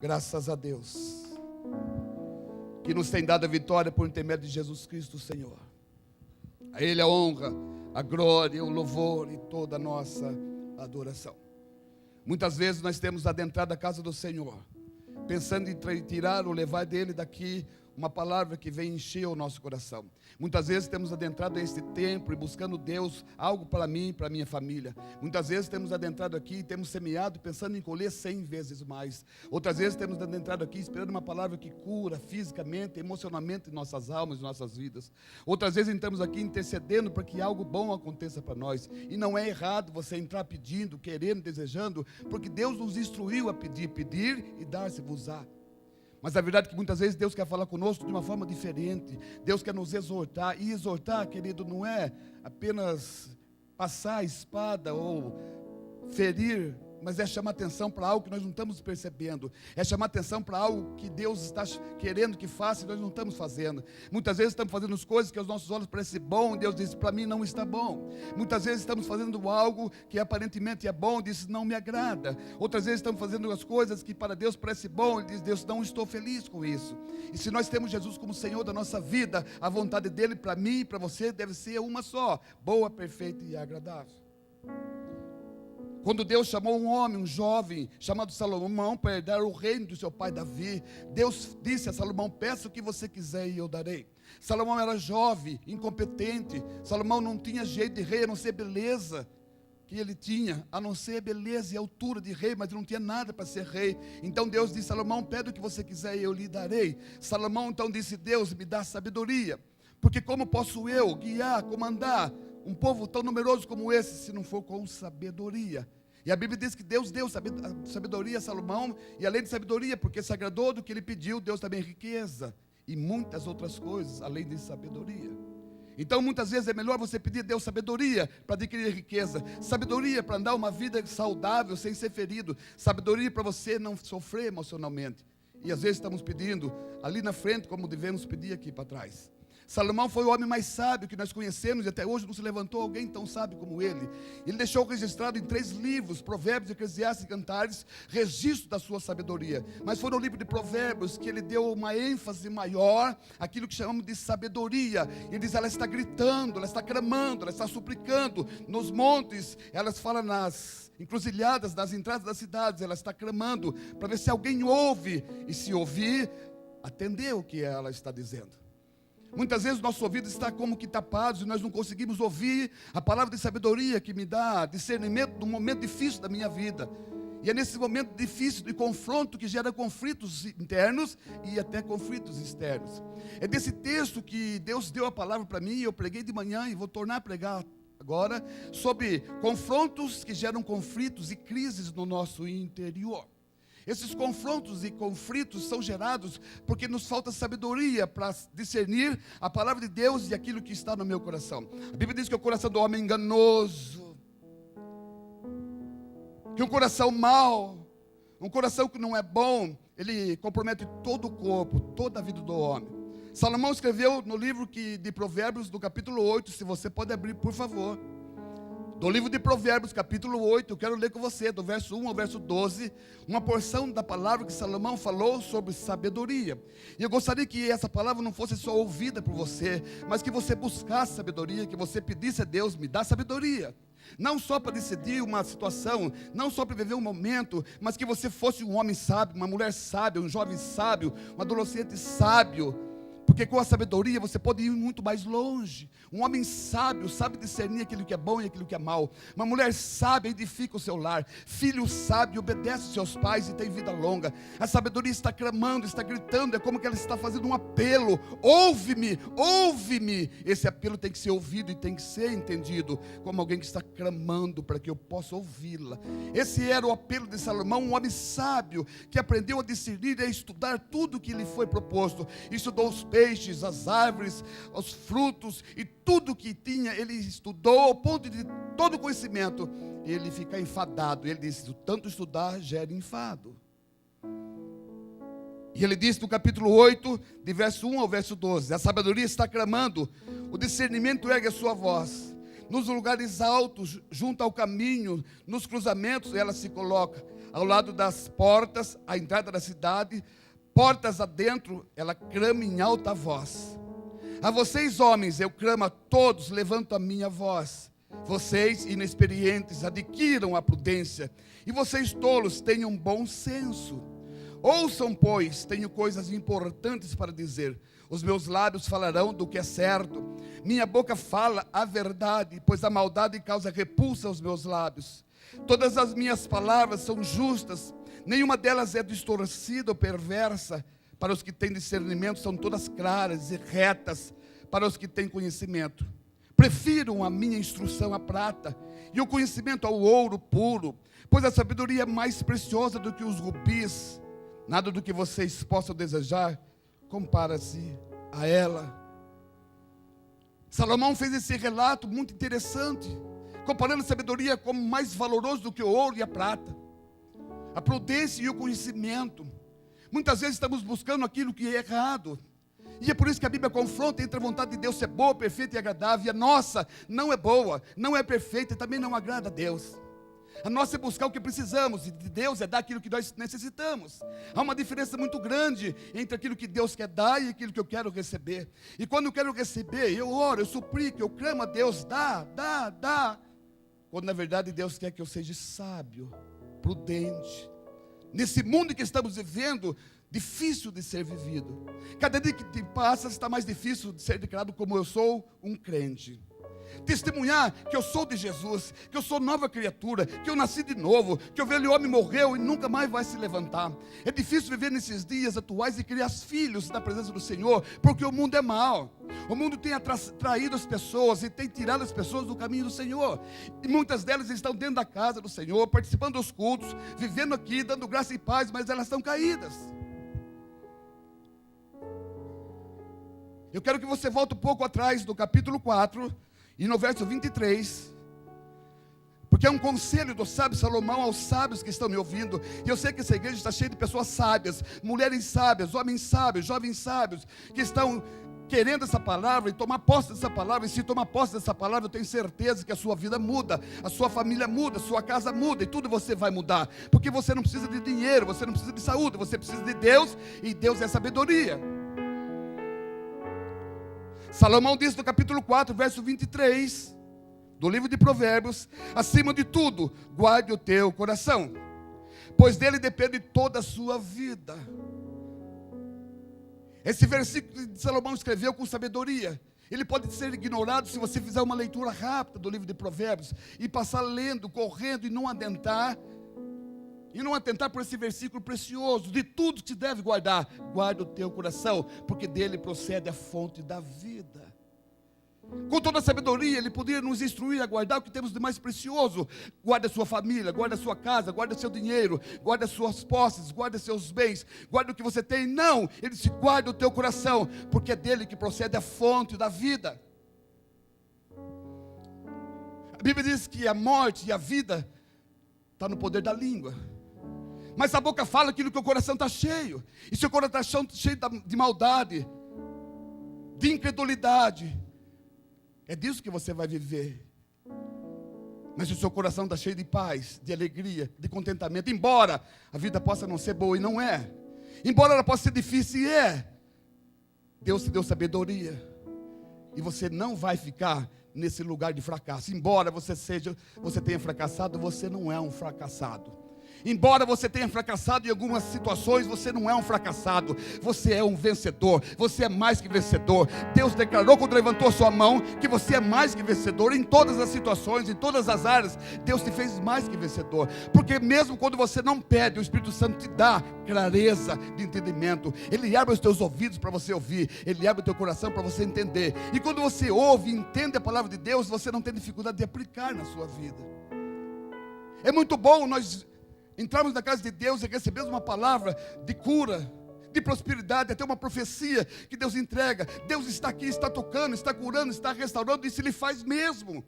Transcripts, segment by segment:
Graças a Deus, que nos tem dado a vitória por intermédio de Jesus Cristo, Senhor. A Ele a honra, a glória, o louvor e toda a nossa adoração. Muitas vezes nós temos adentrado a casa do Senhor, pensando em tirar ou levar dele daqui uma palavra que vem encher o nosso coração. Muitas vezes temos adentrado a este templo e buscando Deus algo para mim e para a minha família. Muitas vezes temos adentrado aqui e temos semeado pensando em colher 100 vezes mais. Outras vezes temos adentrado aqui esperando uma palavra que cura fisicamente, emocionalmente em nossas almas, em nossas vidas. Outras vezes estamos aqui intercedendo para que algo bom aconteça para nós. E não é errado você entrar pedindo, querendo, desejando, porque Deus nos instruiu a pedir e dar-se-vos-á. Mas a verdade é que muitas vezes Deus quer falar conosco de uma forma diferente. Deus quer nos exortar. E exortar, querido, não é apenas passar a espada ou ferir, mas é chamar atenção para algo que nós não estamos percebendo. É chamar atenção para algo que Deus está querendo que faça e nós não estamos fazendo. Muitas vezes estamos fazendo as coisas que aos nossos olhos parecem bom, e Deus diz, para mim não está bom. Muitas vezes estamos fazendo algo que aparentemente é bom, diz, não me agrada. Outras vezes estamos fazendo as coisas que para Deus parece bom, Ele diz, Deus, não estou feliz com isso. E se nós temos Jesus como Senhor da nossa vida, a vontade dEle para mim e para você deve ser uma só, boa, perfeita e agradável. Quando Deus chamou um homem, um jovem, chamado Salomão, para herdar o reino do seu pai Davi, Deus disse a Salomão, peça o que você quiser e eu darei. Salomão era jovem, incompetente. Salomão não tinha jeito de rei, a não ser beleza que ele tinha, a não ser beleza e altura de rei, mas não tinha nada para ser rei. Então Deus disse, Salomão, pede o que você quiser e eu lhe darei. Salomão então disse, Deus, me dá sabedoria, porque como posso eu guiar, comandar um povo tão numeroso como esse, se não for com sabedoria? E a Bíblia diz que Deus deu sabedoria a Salomão, e além de sabedoria, porque se agradou do que ele pediu, Deus também riqueza, e muitas outras coisas, além de sabedoria. Então muitas vezes é melhor você pedir a Deus sabedoria para adquirir riqueza, sabedoria para andar uma vida saudável, sem ser ferido, sabedoria para você não sofrer emocionalmente. E às vezes estamos pedindo ali na frente, como devemos pedir aqui para trás. Salomão foi o homem mais sábio que nós conhecemos, e até hoje não se levantou alguém tão sábio como ele. Ele deixou registrado em 3 livros, Provérbios, Eclesiastes e Cantares, registro da sua sabedoria. Mas foi no livro de Provérbios que ele deu uma ênfase maior àquilo que chamamos de sabedoria. Ele diz, ela está gritando, ela está clamando, ela está suplicando. Nos montes, elas falam nas encruzilhadas, nas entradas das cidades, ela está clamando, para ver se alguém ouve, e se ouvir, atender o que ela está dizendo. Muitas vezes nossos ouvidos estão como que tapados e nós não conseguimos ouvir a palavra de sabedoria que me dá discernimento num momento difícil da minha vida. E é nesse momento difícil de confronto que gera conflitos internos e até conflitos externos. É desse texto que Deus deu a palavra para mim, eu preguei de manhã e vou tornar a pregar agora, sobre confrontos que geram conflitos e crises no nosso interior. Esses confrontos e conflitos são gerados porque nos falta sabedoria para discernir a palavra de Deus e aquilo que está no meu coração. A Bíblia diz que o coração do homem é enganoso, que um coração mau, um coração que não é bom, ele compromete todo o corpo, toda a vida do homem. Salomão escreveu no livro de Provérbios, do capítulo 8, se você pode abrir, por favor. Do livro de Provérbios, capítulo 8, eu quero ler com você, do verso 1 ao verso 12, uma porção da palavra que Salomão falou sobre sabedoria. E eu gostaria que essa palavra não fosse só ouvida por você, mas que você buscasse sabedoria, que você pedisse a Deus, me dá sabedoria. Não só para decidir uma situação, não só para viver um momento, mas que você fosse um homem sábio, uma mulher sábia, um jovem sábio, um adolescente sábio. Porque com a sabedoria você pode ir muito mais longe. Um homem sábio sabe discernir aquilo que é bom e aquilo que é mal. Uma mulher sábia edifica o seu lar. Filho sábio obedece aos seus pais e tem vida longa. A sabedoria está clamando, está gritando, é como que ela está fazendo um apelo. Ouve-me, ouve-me. Esse apelo tem que ser ouvido e tem que ser entendido como alguém que está clamando para que eu possa ouvi-la. Esse era o apelo de Salomão, um homem sábio que aprendeu a discernir e a estudar tudo que lhe foi proposto. Estudou os peixes, as árvores, os frutos e tudo que tinha, ele estudou ao ponto de todo conhecimento ele ficar enfadado. Ele disse, tanto estudar gera enfado. E ele disse no capítulo 8, de verso 1 ao verso 12, a sabedoria está clamando, o discernimento ergue a sua voz. Nos lugares altos, junto ao caminho, nos cruzamentos, ela se coloca. ao lado das portas, à entrada da cidade, portas adentro, ela clama em alta voz. A vocês, homens, eu clamo a todos, levanto a minha voz. Vocês, inexperientes, adquiram a prudência, e vocês, tolos, tenham bom senso. Ouçam, pois, tenho coisas importantes para dizer. Os meus lábios falarão do que é certo. Minha boca fala a verdade, pois a maldade causa repulsa aos meus lábios. Todas as minhas palavras são justas, nenhuma delas é distorcida ou perversa. Para os que têm discernimento são todas claras e retas, para os que têm conhecimento. Prefiram a minha instrução à prata, e o conhecimento ao ouro puro, pois a sabedoria é mais preciosa do que os rubis. Nada do que vocês possam desejar compara-se a ela. Salomão fez esse relato muito interessante, comparando a sabedoria como mais valoroso do que o ouro e a prata, a prudência e o conhecimento. Muitas vezes estamos buscando aquilo que é errado, e é por isso que a Bíblia confronta entre a vontade de Deus ser boa, perfeita e agradável, e a nossa não é boa, não é perfeita e também não agrada a Deus. A nossa é buscar o que precisamos, e de Deus é dar aquilo que nós necessitamos. Há uma diferença muito grande entre aquilo que Deus quer dar e aquilo que eu quero receber. E quando eu quero receber, eu oro, eu suplico, eu clamo a Deus, dá. Quando na verdade Deus quer que eu seja sábio, prudente. Nesse mundo que estamos vivendo, difícil de ser vivido. Cada dia que passa está mais difícil de ser declarado como eu sou um crente. Testemunhar que eu sou de Jesus, que eu sou nova criatura, que eu nasci de novo, que o velho homem morreu e nunca mais vai se levantar. É difícil viver nesses dias atuais e criar filhos na presença do Senhor, porque o mundo é mau. O mundo tem atraído as pessoas e tem tirado as pessoas do caminho do Senhor. E muitas delas estão dentro da casa do Senhor, participando dos cultos, vivendo aqui, dando graça e paz, mas elas estão caídas. Eu quero que você volte um pouco atrás do capítulo 4, e no verso 23, porque é um conselho do sábio Salomão aos sábios que estão me ouvindo. E eu sei que essa igreja está cheia de pessoas sábias, mulheres sábias, homens sábios, jovens sábios, que estão querendo essa palavra e tomar posse dessa palavra. E se tomar posse dessa palavra, eu tenho certeza que a sua vida muda, a sua família muda, a sua casa muda, e tudo você vai mudar. Porque você não precisa de dinheiro, você não precisa de saúde, você precisa de Deus, e Deus é sabedoria. Salomão diz no capítulo 4, verso 23, do livro de Provérbios: acima de tudo, guarde o teu coração, pois dele depende toda a sua vida. Esse versículo de Salomão escreveu com sabedoria. Ele pode ser ignorado se você fizer uma leitura rápida do livro de Provérbios, e passar lendo, correndo, e não atentar por esse versículo precioso. De tudo que se deve guardar, guarda o teu coração, porque dele procede a fonte da vida. Com toda a sabedoria, ele poderia nos instruir a guardar o que temos de mais precioso. Guarda a sua família, guarda a sua casa, guarda seu dinheiro, guarda as suas posses, guarda seus bens, guarda o que você tem. Não, ele disse: guarda o teu coração, porque é dele que procede a fonte da vida. A Bíblia diz que a morte e a vida está no poder da língua. Mas a boca fala aquilo que o coração está cheio. E se o coração está cheio de maldade, de incredulidade, é disso que você vai viver. Mas se o seu coração está cheio de paz, de alegria, de contentamento, embora a vida possa não ser boa, e não é, embora ela possa ser difícil, e é, Deus te deu sabedoria, e você não vai ficar nesse lugar de fracasso. Embora você tenha fracassado, você não é um fracassado. Embora você tenha fracassado em algumas situações, você não é um fracassado, você é um vencedor, você é mais que vencedor. Deus declarou quando levantou sua mão que você é mais que vencedor em todas as situações, em todas as áreas. Deus te fez mais que vencedor, porque mesmo quando você não pede, o Espírito Santo te dá clareza de entendimento. Ele abre os teus ouvidos para você ouvir, ele abre o teu coração para você entender. E quando você ouve e entende a palavra de Deus, você não tem dificuldade de aplicar na sua vida. É muito bom nós entramos na casa de Deus e recebemos uma palavra de cura, de prosperidade, até uma profecia que Deus entrega. Deus está aqui, está tocando, está curando, está restaurando, isso Ele faz mesmo.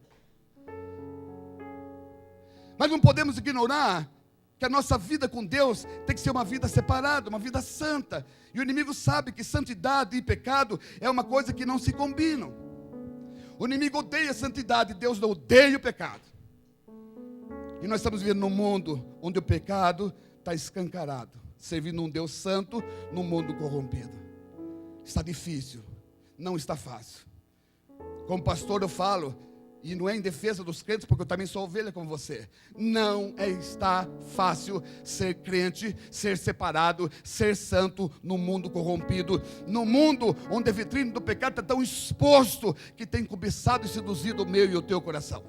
Mas não podemos ignorar que a nossa vida com Deus tem que ser uma vida separada, uma vida santa. E o inimigo sabe que santidade e pecado é uma coisa que não se combinam. O inimigo odeia a santidade, Deus não odeia o pecado. E nós estamos vivendo num mundo onde o pecado está escancarado, servindo um Deus santo num mundo corrompido. Está difícil, não está fácil. Como pastor eu falo, e não é em defesa dos crentes, porque eu também sou ovelha como você. Não está fácil ser crente, ser separado, ser santo no mundo corrompido. No mundo onde a vitrine do pecado está tão exposto, que tem cobiçado e seduzido o meu e o teu coração.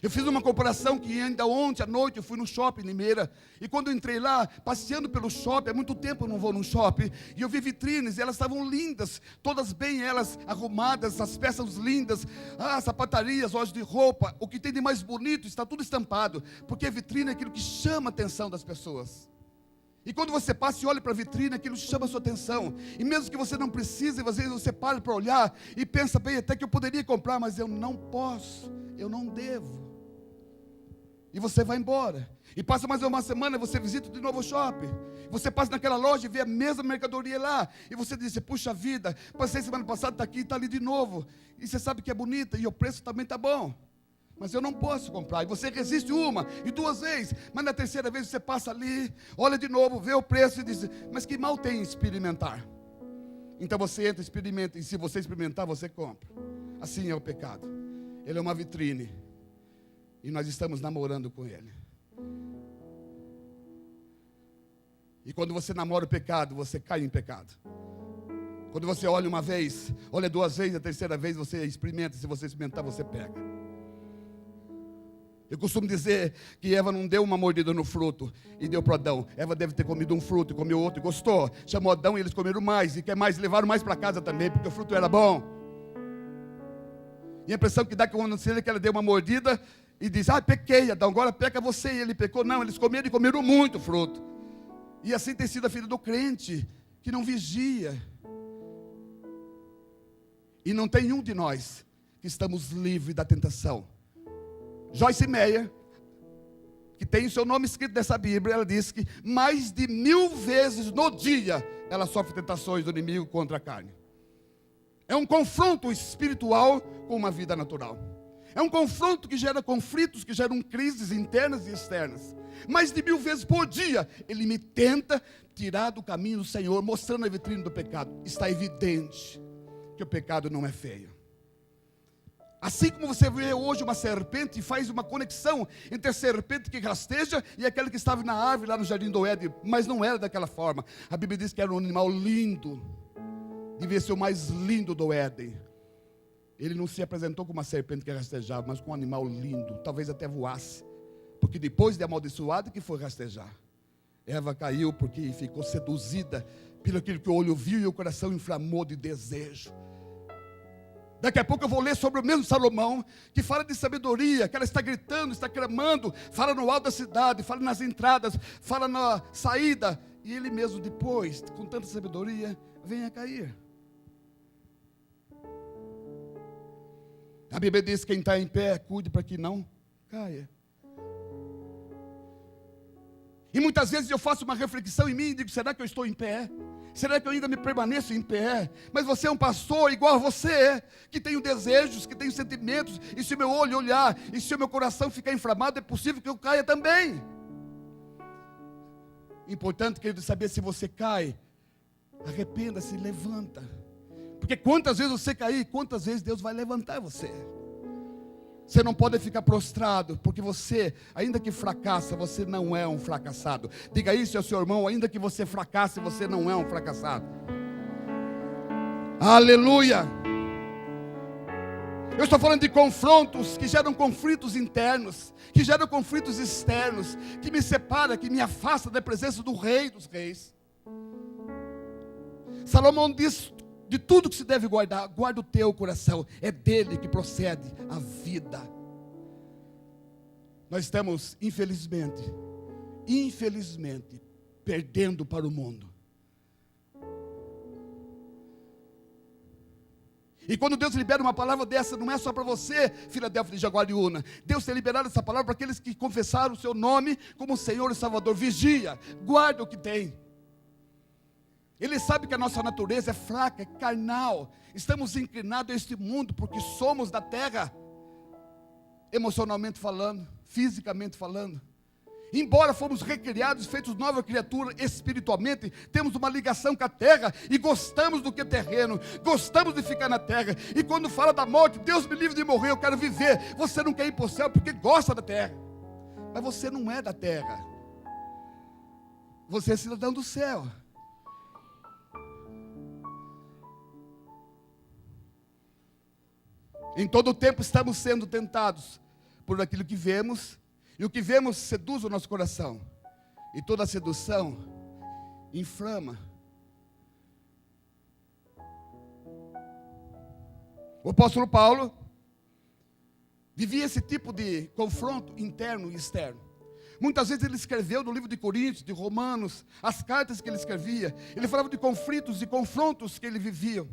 Eu fiz uma comparação que ainda ontem à noite eu fui no shopping em Limeira. E quando eu entrei lá, passeando pelo shopping, há muito tempo eu não vou no shopping, e eu vi vitrines, e elas estavam lindas, todas bem elas arrumadas, as peças lindas, sapatarias, lojas de roupa, o que tem de mais bonito, está tudo estampado, porque a vitrine é aquilo que chama a atenção das pessoas. E quando você passa e olha para a vitrine, aquilo chama a sua atenção. E mesmo que você não precise, às vezes você para para olhar e pensa, bem, até que eu poderia comprar, mas eu não posso, eu não devo. E você vai embora. E passa mais uma semana, você visita de novo o shopping. Você passa naquela loja e vê a mesma mercadoria lá. E você diz, puxa vida, passei semana passada, está aqui, está ali de novo. E você sabe que é bonita e o preço também está bom. Mas eu não posso comprar. E você resiste uma e duas vezes. Mas na terceira vez você passa ali, olha de novo, vê o preço e diz, mas que mal tem em experimentar? Então você entra, experimenta. E se você experimentar, você compra. Assim é o pecado. Ele é uma vitrine. E nós estamos namorando com ele. E quando você namora o pecado, você cai em pecado. Quando você olha uma vez, olha duas vezes, a terceira vez você experimenta. Se você experimentar, você pega. Eu costumo dizer que Eva não deu uma mordida no fruto e deu para Adão. Eva deve ter comido um fruto e comeu outro e gostou. Chamou Adão e eles comeram mais. E quer mais, levaram mais para casa também, porque o fruto era bom. E a impressão que dá que quando que ela deu uma mordida e diz, pequei, Adão, agora peca você. E ele pecou. Não, eles comeram e comeram muito fruto. E assim tem sido a vida do crente, que não vigia. E não tem um de nós que estamos livres da tentação. Joyce Meyer, que tem o seu nome escrito nessa Bíblia, ela diz que mais de 1000 vezes no dia ela sofre tentações do inimigo contra a carne. É um confronto espiritual com uma vida natural. É um confronto que gera conflitos, que geram crises internas e externas. Mais de 1000 vezes por dia, ele me tenta tirar do caminho do Senhor, mostrando a vitrine do pecado. Está evidente que o pecado não é feio. Assim como você vê hoje uma serpente e faz uma conexão entre a serpente que rasteja e aquela que estava na árvore lá no jardim do Éden, mas não era daquela forma. A Bíblia diz que era um animal lindo, devia ser o mais lindo do Éden. Ele não se apresentou como uma serpente que rastejava, mas com um animal lindo, talvez até voasse, porque depois de amaldiçoado que foi rastejar. Eva caiu porque ficou seduzida pelo aquilo que o olho viu e o coração inflamou de desejo. Daqui a pouco eu vou ler sobre o mesmo Salomão, que fala de sabedoria, que ela está gritando, está clamando, fala no alto da cidade, fala nas entradas, fala na saída, e ele mesmo depois, com tanta sabedoria, vem a cair. A Bíblia diz que quem está em pé, cuide para que não caia. E muitas vezes eu faço uma reflexão em mim e digo, será que eu estou em pé? Será que eu ainda me permaneço em pé? Mas você é um pastor igual a você, que tem desejos, que tem sentimentos, e se o meu olho olhar, e se o meu coração ficar inflamado, é possível que eu caia também. Importante, querido, saber se você cai, arrependa-se, levanta. Porque quantas vezes você cair, quantas vezes Deus vai levantar você. Você não pode ficar prostrado, porque você, ainda que fracassa, você não é um fracassado. Diga isso ao seu irmão, ainda que você fracasse, você não é um fracassado. Aleluia! Eu estou falando de confrontos que geram conflitos internos, que geram conflitos externos, que me separa, que me afasta da presença do Rei dos Reis. Salomão diz, de tudo que se deve guardar, guarda o teu coração, é dele que procede a vida. Nós estamos, infelizmente, perdendo para o mundo. E quando Deus libera uma palavra dessa, não é só para você, Filadélfia de Jaguariúna. Deus tem liberado essa palavra para aqueles que confessaram o seu nome como Senhor e Salvador. Vigia, guarda o que tem. Ele sabe que a nossa natureza é fraca, é carnal. Estamos inclinados a este mundo porque somos da terra. emocionalmente falando, fisicamente falando. Embora fomos recriados, feitos nova criatura espiritualmente, temos uma ligação com a terra e gostamos do que é terreno, gostamos de ficar na terra. E quando fala da morte, Deus me livre de morrer, eu quero viver. Você não quer ir para o céu porque gosta da terra, mas você não é da terra, você é cidadão do céu. Em todo o tempo estamos sendo tentados por aquilo que vemos, e o que vemos seduz o nosso coração, e toda sedução inflama. O apóstolo Paulo vivia esse tipo de confronto interno e externo. Muitas vezes ele escreveu no livro de Coríntios, de Romanos, as cartas que ele escrevia, ele falava de conflitos e confrontos que ele vivia.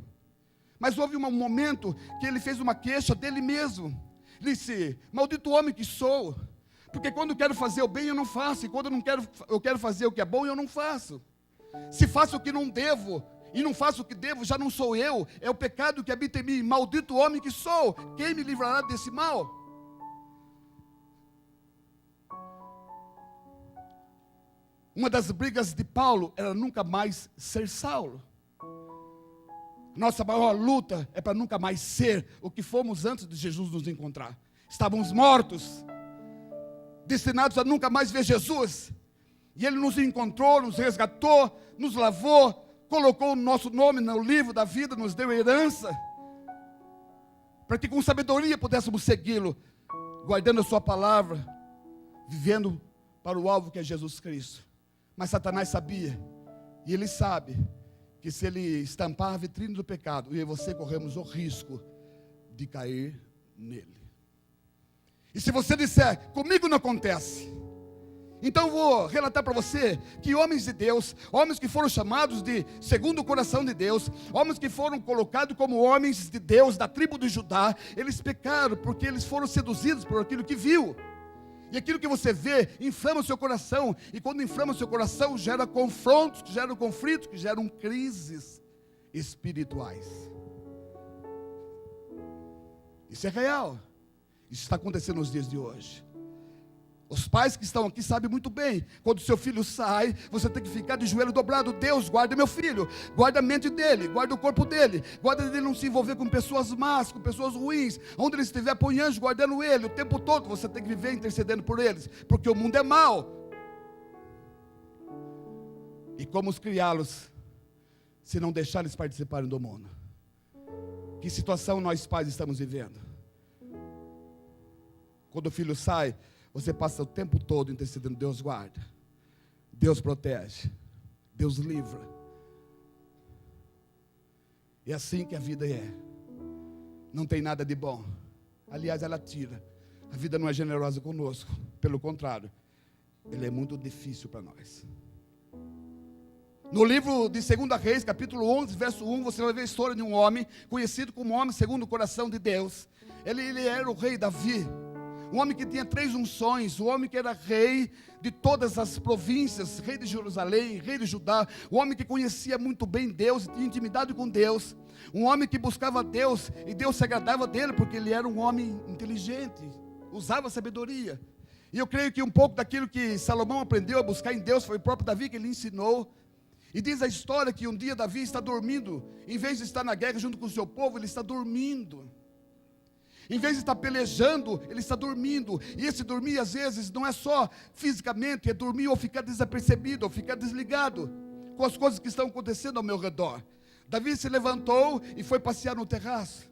Mas houve um momento que ele fez uma queixa dele mesmo. Ele disse: maldito homem que sou, porque quando quero fazer o bem eu não faço, e quando eu quero fazer o que é bom eu não faço. Se faço o que não devo e não faço o que devo, já não sou eu, é o pecado que habita em mim. Maldito homem que sou, quem me livrará desse mal? Uma das brigas de Paulo era nunca mais ser Saulo. Nossa maior luta é para nunca mais ser o que fomos antes de Jesus nos encontrar. Estávamos mortos, destinados a nunca mais ver Jesus. E Ele nos encontrou, nos resgatou, nos lavou, colocou o nosso nome no livro da vida, nos deu herança, para que com sabedoria pudéssemos segui-lo, guardando a sua palavra, vivendo para o alvo que é Jesus Cristo. Mas Satanás sabia, e ele sabe, que se ele estampar a vitrine do pecado, eu e você corremos o risco de cair nele. E se você disser: comigo não acontece, então eu vou relatar para você que homens de Deus, homens que foram chamados de segundo o coração de Deus, homens que foram colocados como homens de Deus da tribo de Judá, eles pecaram porque eles foram seduzidos por aquilo que viu. E aquilo que você vê inflama o seu coração, e quando inflama o seu coração, gera confrontos, que geram conflitos, que geram crises espirituais. Isso é real. Isso está acontecendo nos dias de hoje. Os pais que estão aqui sabem muito bem, quando seu filho sai, você tem que ficar de joelho dobrado. Deus, guarda meu filho, guarda a mente dele, guarda o corpo dele, guarda ele não se envolver com pessoas más, com pessoas ruins. Onde ele estiver, põe anjo guardando ele, o tempo todo você tem que viver intercedendo por eles, porque o mundo é mau. E como os criá-los, se não deixar eles participarem do mundo? Que situação nós pais estamos vivendo? Quando o filho sai, você passa o tempo todo intercedendo: Deus guarda, Deus protege, Deus livra. É assim que a vida é. Não tem nada de bom. Aliás, ela tira. A vida não é generosa conosco. Pelo contrário, ela é muito difícil para nós. No livro de 2 Reis, capítulo 11, verso 1, você vai ver a história de um homem conhecido como homem segundo o coração de Deus. Ele era o rei Davi. Um homem que tinha 3 unções, um homem que era rei de todas as províncias, rei de Jerusalém, rei de Judá, um homem que conhecia muito bem Deus e tinha intimidade com Deus, um homem que buscava Deus e Deus se agradava dele porque ele era um homem inteligente, usava sabedoria. E eu creio que um pouco daquilo que Salomão aprendeu a buscar em Deus foi o próprio Davi que ele ensinou. E diz a história que um dia Davi está dormindo, em vez de estar na guerra junto com o seu povo, ele está dormindo. Em vez de estar pelejando, ele está dormindo. E esse dormir, às vezes, não é só fisicamente, é dormir ou ficar desapercebido, ou ficar desligado com as coisas que estão acontecendo ao meu redor. Davi se levantou e foi passear no terraço.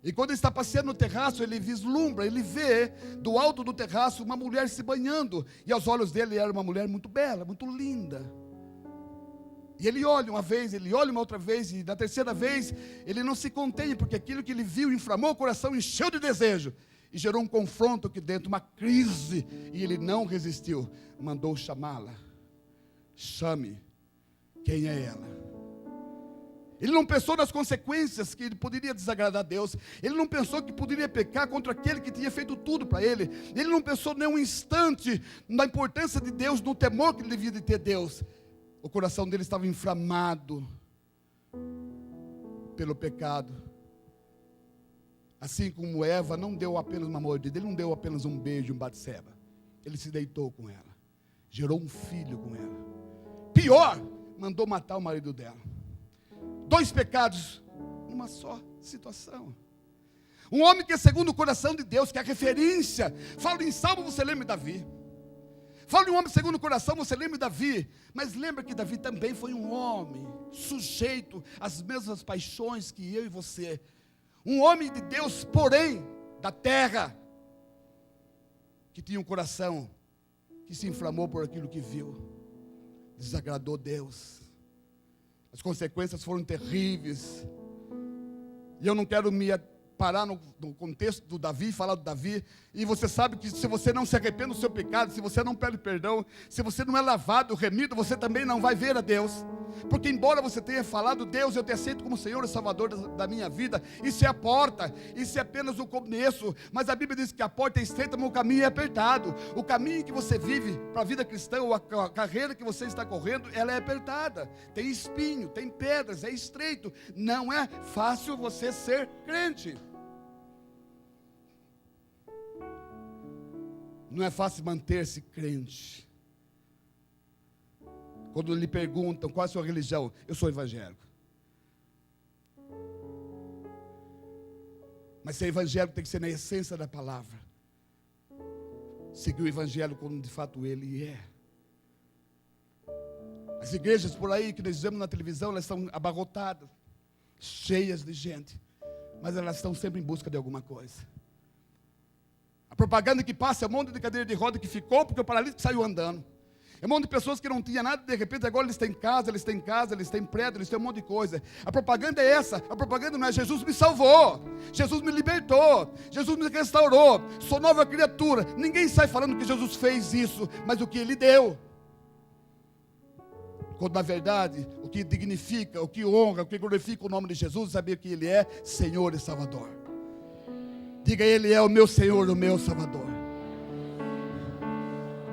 E quando ele está passeando no terraço, ele vislumbra, ele vê do alto do terraço uma mulher se banhando. E aos olhos dele era uma mulher muito bela, muito linda. E ele olha uma vez, ele olha uma outra vez, e na terceira vez, ele não se contém, porque aquilo que ele viu inflamou o coração, encheu de desejo, e gerou um confronto aqui dentro, uma crise, e ele não resistiu, mandou chamá-la. Chame, quem é ela? Ele não pensou nas consequências que ele poderia desagradar a Deus, ele não pensou que poderia pecar contra aquele que tinha feito tudo para ele, ele não pensou nem um instante na importância de Deus, no temor que ele devia de ter Deus. O coração dele estava inflamado pelo pecado. Assim como Eva não deu apenas uma mordida, ele não deu apenas um beijo, um Batseba. Ele se deitou com ela, gerou um filho com ela. Pior, mandou matar o marido dela. 2 pecados numa só situação. Um homem que é segundo o coração de Deus, que é a referência. Fala em Salmo, você lembra de Davi. Fala em um homem segundo o coração, você lembra de Davi. Mas lembra que Davi também foi um homem sujeito às mesmas paixões que eu e você. Um homem de Deus, porém, da terra, que tinha um coração que se inflamou por aquilo que viu. Desagradou Deus. As consequências foram terríveis. E eu não quero me parar no contexto do Davi, falar do Davi, e você sabe que se você não se arrepende do seu pecado, se você não pede perdão, se você não é lavado, remido, você também não vai ver a Deus, porque embora você tenha falado, Deus, eu te aceito como Senhor e Salvador da minha vida, isso é a porta, isso é apenas o começo, mas a Bíblia diz que a porta é estreita, mas o caminho é apertado. O caminho que você vive para a vida cristã, ou a carreira que você está correndo, ela é apertada, tem espinho, tem pedras, é estreito, não é fácil você ser crente. Não é fácil manter-se crente. Quando lhe perguntam qual é a sua religião, eu sou evangélico. Mas ser evangélico tem que ser na essência da palavra. Seguir o evangelho como de fato ele é. As igrejas por aí que nós vemos na televisão, elas estão abarrotadas, cheias de gente, mas elas estão sempre em busca de alguma coisa. A propaganda que passa é um monte de cadeira de roda que ficou porque o paralítico saiu andando. É um monte de pessoas que não tinham nada, de repente agora eles têm casa, eles têm prédio, eles têm um monte de coisa. A propaganda é essa, a propaganda não é Jesus me salvou, Jesus me libertou, Jesus me restaurou, sou nova criatura. Ninguém sai falando que Jesus fez isso, mas o que Ele deu. Quando na verdade, o que dignifica, o que honra, o que glorifica o nome de Jesus, é saber que Ele é Senhor e Salvador. Diga, Ele é o meu Senhor, o meu Salvador.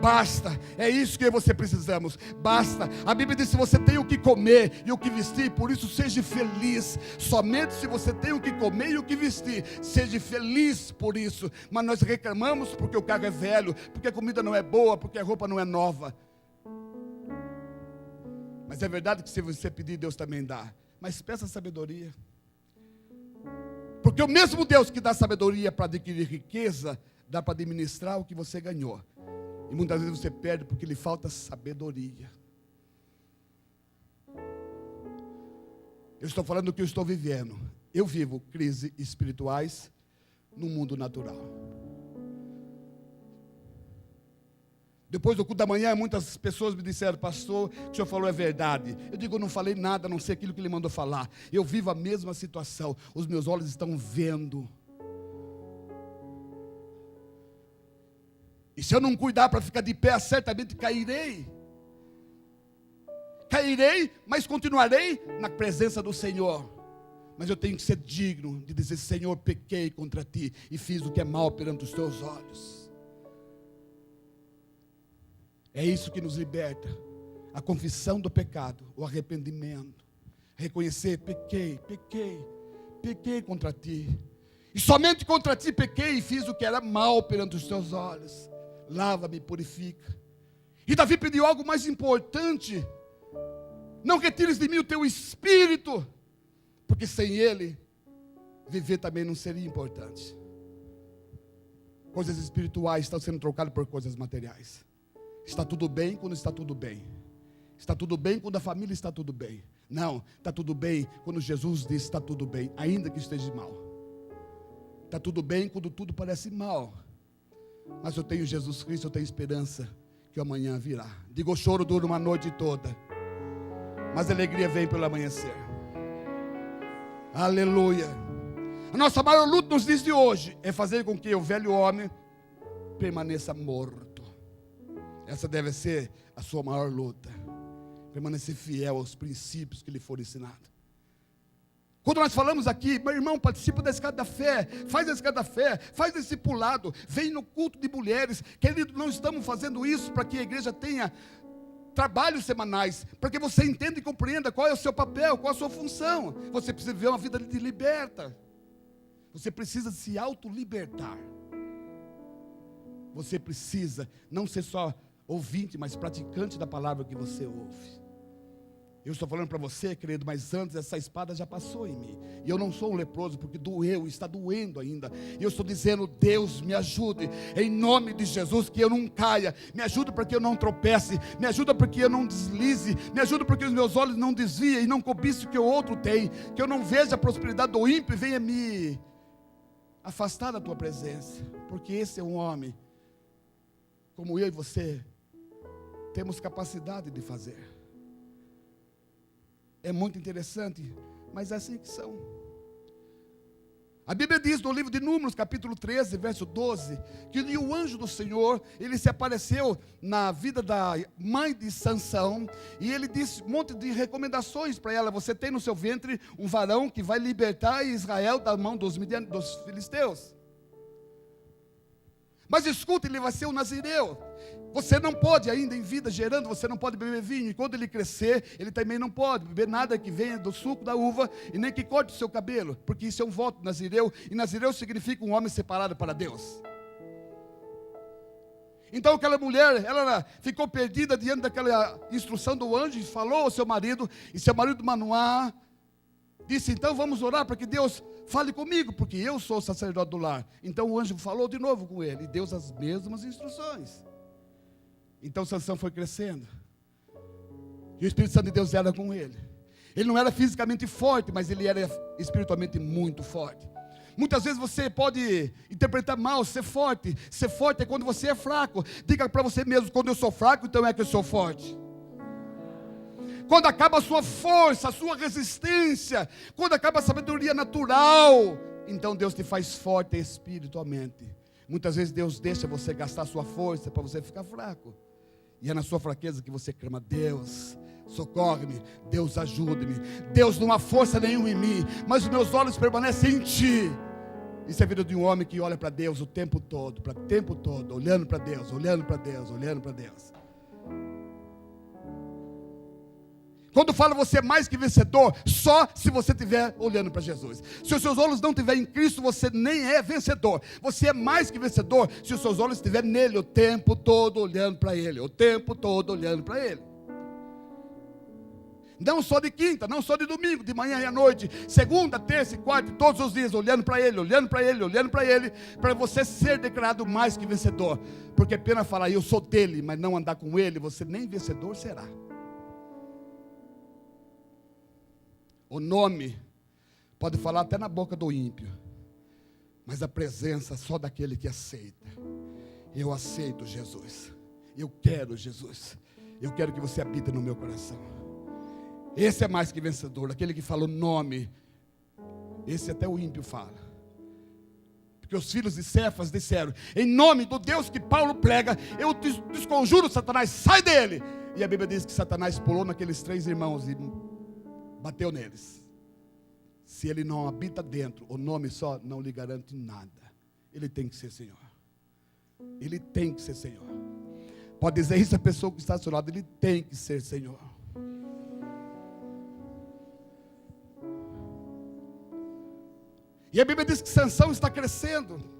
Basta, é isso que você precisamos, basta. A Bíblia diz, se você tem o que comer e o que vestir, por isso seja feliz. Somente se você tem o que comer e o que vestir, seja feliz por isso. Mas nós reclamamos porque o carro é velho, porque a comida não é boa, porque a roupa não é nova. Mas é verdade que se você pedir, Deus também dá. Mas peça sabedoria. Porque o mesmo Deus que dá sabedoria para adquirir riqueza, dá para administrar o que você ganhou. E muitas vezes você perde porque lhe falta sabedoria. Eu estou falando do que eu estou vivendo. Eu vivo crises espirituais no mundo natural. Depois do culto da manhã, muitas pessoas me disseram, pastor, o que o senhor falou é verdade. Eu digo, eu não falei nada, a não ser aquilo que ele mandou falar. Eu vivo a mesma situação, os meus olhos estão vendo. E se eu não cuidar para ficar de pé, certamente cairei. Cairei, mas continuarei na presença do Senhor. Mas eu tenho que ser digno de dizer, Senhor, pequei contra ti e fiz o que é mal perante os teus olhos. É isso que nos liberta. A confissão do pecado, o arrependimento. Reconhecer, pequei contra ti. E somente contra ti pequei e fiz o que era mal perante os teus olhos. Lava-me, purifica. E Davi pediu algo mais importante. Não retires de mim o teu espírito, porque sem ele, viver também não seria importante. Coisas espirituais estão sendo trocadas por coisas materiais. Está tudo bem quando está tudo bem. Está tudo bem quando a família está tudo bem. Não, está tudo bem quando Jesus diz está tudo bem, ainda que esteja mal. Está tudo bem quando tudo parece mal. Mas eu tenho Jesus Cristo, eu tenho esperança que o amanhã virá. Digo, o choro dura uma noite toda, mas a alegria vem pelo amanhecer. Aleluia. A nossa maior luta nos dias de hoje é fazer com que o velho homem permaneça morto. Essa deve ser a sua maior luta. Permanecer fiel aos princípios que lhe foram ensinados. Quando nós falamos aqui, meu irmão, participa da escada da fé, faz a escada da fé, faz discipulado, vem no culto de mulheres. Querido, não estamos fazendo isso para que a igreja tenha trabalhos semanais, para que você entenda e compreenda qual é o seu papel, qual é a sua função. Você precisa viver uma vida de liberta. Você precisa se autolibertar. Você precisa não ser só ouvinte, mas praticante da palavra que você ouve. Eu estou falando para você, querido, mas antes essa espada já passou em mim. E eu não sou um leproso, porque doeu, está doendo ainda. E eu estou dizendo, Deus, me ajude, em nome de Jesus, que eu não caia. Me ajuda para que eu não tropece. Me ajuda para que eu não deslize. Me ajuda para que os meus olhos não desviem e não cobice o que o outro tem. Que eu não veja a prosperidade do ímpio e venha me afastar da tua presença. Porque esse é um homem, como eu e você, temos capacidade de fazer. É muito interessante, mas é assim que são. A Bíblia diz no livro de Números, capítulo 13, verso 12, que o anjo do Senhor, ele se apareceu na vida da mãe de Sansão, e ele disse um monte de recomendações para ela. Você tem no seu ventre um varão que vai libertar Israel da mão dos filisteus. Mas escuta, ele vai ser um nazireu. Você não pode ainda em vida gerando, você não pode beber vinho. E quando ele crescer, ele também não pode beber nada que venha do suco da uva e nem que corte o seu cabelo, porque isso é um voto nazireu, e nazireu significa um homem separado para Deus. Então aquela mulher, ela ficou perdida diante daquela instrução do anjo e falou ao seu marido, e seu marido Manoá disse, então vamos orar para que Deus fale comigo, porque eu sou o sacerdote do lar. Então o anjo falou de novo com ele, e deu as mesmas instruções. Então Sansão foi crescendo, e o Espírito Santo de Deus era com ele. Ele não era fisicamente forte, mas ele era espiritualmente muito forte. Muitas vezes você pode interpretar mal, ser forte. Ser forte é quando você é fraco. Diga para você mesmo, quando eu sou fraco, então é que eu sou forte. Quando acaba a sua força, a sua resistência, quando acaba a sabedoria natural, então Deus te faz forte espiritualmente. Muitas vezes Deus deixa você gastar a sua força para você ficar fraco. E é na sua fraqueza que você clama, Deus, socorre-me, Deus ajude-me. Deus não há força nenhuma em mim, mas os meus olhos permanecem em Ti. Isso é a vida de um homem que olha para Deus o tempo todo, olhando para Deus, olhando para Deus, olhando para Deus. Quando fala você é mais que vencedor, só se você estiver olhando para Jesus. Se os seus olhos não estiverem em Cristo, você nem é vencedor. Você é mais que vencedor se os seus olhos estiverem nele o tempo todo olhando para Ele. O tempo todo olhando para Ele. Não só de quinta, não só de domingo, de manhã e à noite. Segunda, terça e quarta, todos os dias olhando para Ele, olhando para Ele, olhando para Ele. Para você ser declarado mais que vencedor. Porque é pena falar, eu sou dele, mas não andar com Ele, você nem vencedor será. O nome pode falar até na boca do ímpio, mas a presença só daquele que aceita. Eu aceito Jesus, eu quero Jesus, eu quero que você habite no meu coração. Esse é mais que vencedor, aquele que fala o nome. Esse até o ímpio fala, porque os filhos de Cefas disseram, em nome do Deus que Paulo prega, eu desconjuro Satanás, sai dele. E a Bíblia diz que Satanás pulou naqueles 3 irmãos e bateu neles. Se ele não habita dentro, o nome só não lhe garante nada. Ele tem que ser Senhor. Ele tem que ser Senhor. Pode dizer isso a pessoa que está ao seu lado, ele tem que ser Senhor. E a Bíblia diz que Sansão está crescendo.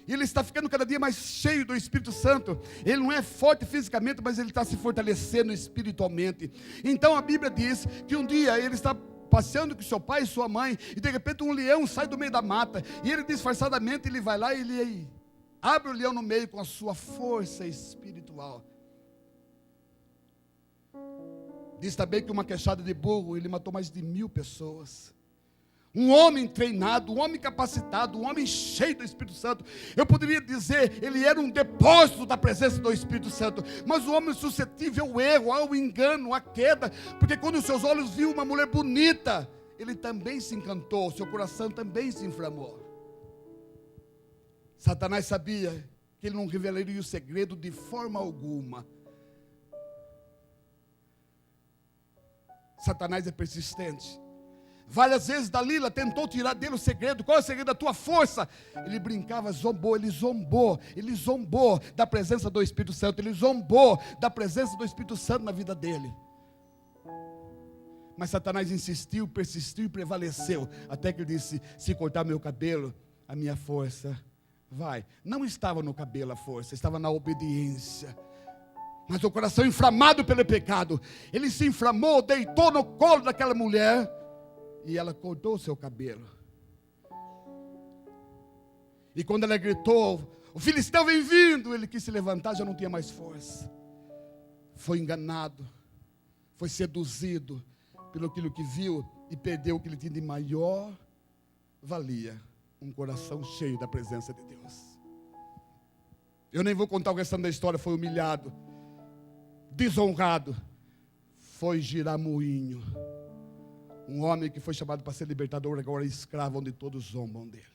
E ele está ficando cada dia mais cheio do Espírito Santo. Ele não é forte fisicamente, mas ele está se fortalecendo espiritualmente. Então a Bíblia diz que um dia ele está passeando com seu pai e sua mãe, e de repente um leão sai do meio da mata, e ele disfarçadamente ele vai lá e ele abre o leão no meio com a sua força espiritual. Diz também que uma queixada de burro, ele matou mais de 1000 pessoas. Um homem treinado, um homem capacitado, um homem cheio do Espírito Santo. Eu poderia dizer, ele era um depósito da presença do Espírito Santo. Mas o homem suscetível ao erro, ao engano, à queda. Porque quando os seus olhos viu uma mulher bonita, ele também se encantou, seu coração também se inflamou. Satanás sabia que ele não revelaria o segredo de forma alguma. Satanás é persistente. Várias vezes Dalila tentou tirar dele o segredo. Qual é o segredo da tua força? Ele brincava, ele zombou da presença do Espírito Santo. Ele zombou da presença do Espírito Santo na vida dele. Mas Satanás insistiu, persistiu e prevaleceu, até que ele disse: se cortar meu cabelo, a minha força vai. Não estava no cabelo a força, estava na obediência. Mas o coração inflamado pelo pecado, ele se inflamou, deitou no colo daquela mulher, e ela cortou o seu cabelo. E quando ela gritou: o filisteu vem vindo, ele quis se levantar, já não tinha mais força. Foi enganado, foi seduzido pelo aquilo que viu e perdeu o que ele tinha de maior valia: um coração cheio da presença de Deus. Eu nem vou contar o restante da história. Foi humilhado, desonrado, foi girar moinho. Um homem que foi chamado para ser libertador, agora é escravo, onde todos zombam dele.